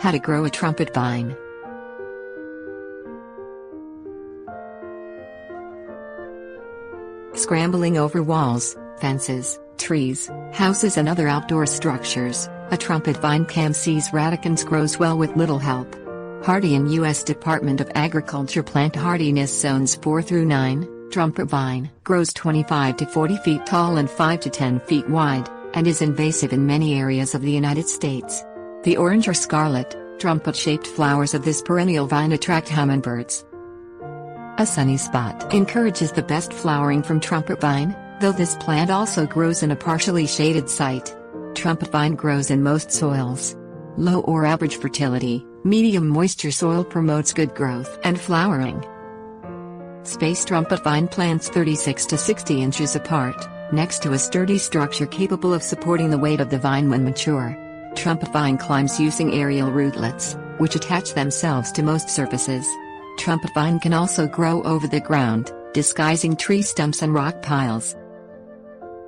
How to grow a trumpet vine. Scrambling over walls, fences, trees, houses and other outdoor structures, a trumpet vine Campsis radicans grows well with little help. Hardy in U.S. Department of Agriculture plant hardiness zones 4 through 9, trumpet vine grows 25 to 40 feet tall and 5 to 10 feet wide, and is invasive in many areas of the United States. The orange or scarlet, trumpet-shaped flowers of this perennial vine attract hummingbirds. A sunny spot encourages the best flowering from trumpet vine, though this plant also grows in a partially shaded site. Trumpet vine grows in most soils. Low or average fertility, medium moisture soil promotes good growth and flowering. Space trumpet vine plants 36 to 60 inches apart, next to a sturdy structure capable of supporting the weight of the vine when mature. Trumpet vine climbs using aerial rootlets, which attach themselves to most surfaces. Trumpet vine can also grow over the ground, disguising tree stumps and rock piles.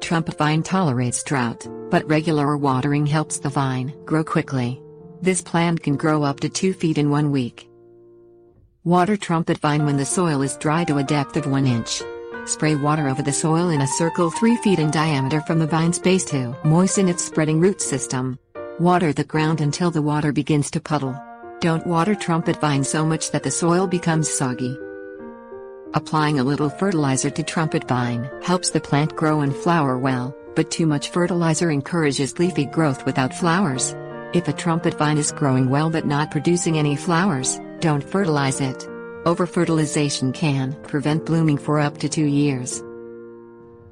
Trumpet vine tolerates drought, but regular watering helps the vine grow quickly. This plant can grow up to 2 feet in 1 week. Water trumpet vine when the soil is dry to a depth of 1 inch. Spray water over the soil in a circle 3 feet in diameter from the vine's base to moisten its spreading root system. Water the ground until the water begins to puddle. Don't water trumpet vine so much that the soil becomes soggy. Applying a little fertilizer to trumpet vine helps the plant grow and flower well, but too much fertilizer encourages leafy growth without flowers. If a trumpet vine is growing well but not producing any flowers, don't fertilize it. Over-fertilization can prevent blooming for up to 2 years.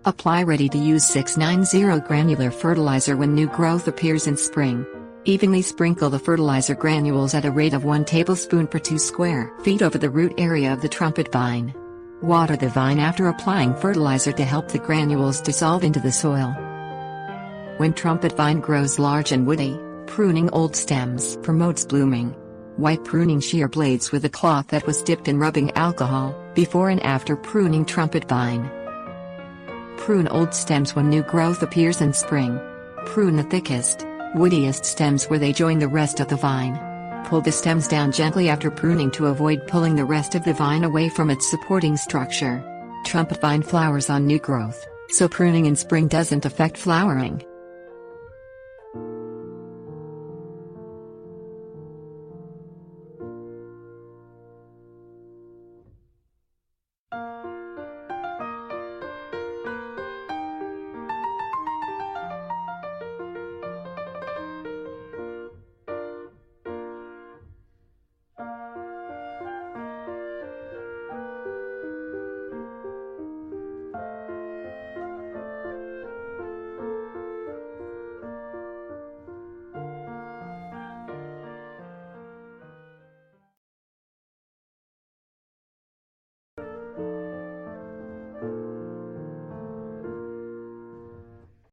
Apply ready-to-use 690 granular fertilizer when new growth appears in spring. Evenly sprinkle the fertilizer granules at a rate of 1 tablespoon per 2 square feet over the root area of the trumpet vine. Water the vine after applying fertilizer to help the granules dissolve into the soil. When trumpet vine grows large and woody, pruning old stems promotes blooming. Wipe pruning shear blades with a cloth that was dipped in rubbing alcohol, before and after pruning trumpet vine. Prune old stems when new growth appears in spring. Prune the thickest, woodiest stems where they join the rest of the vine. Pull the stems down gently after pruning to avoid pulling the rest of the vine away from its supporting structure. Trumpet vine flowers on new growth, so pruning in spring doesn't affect flowering.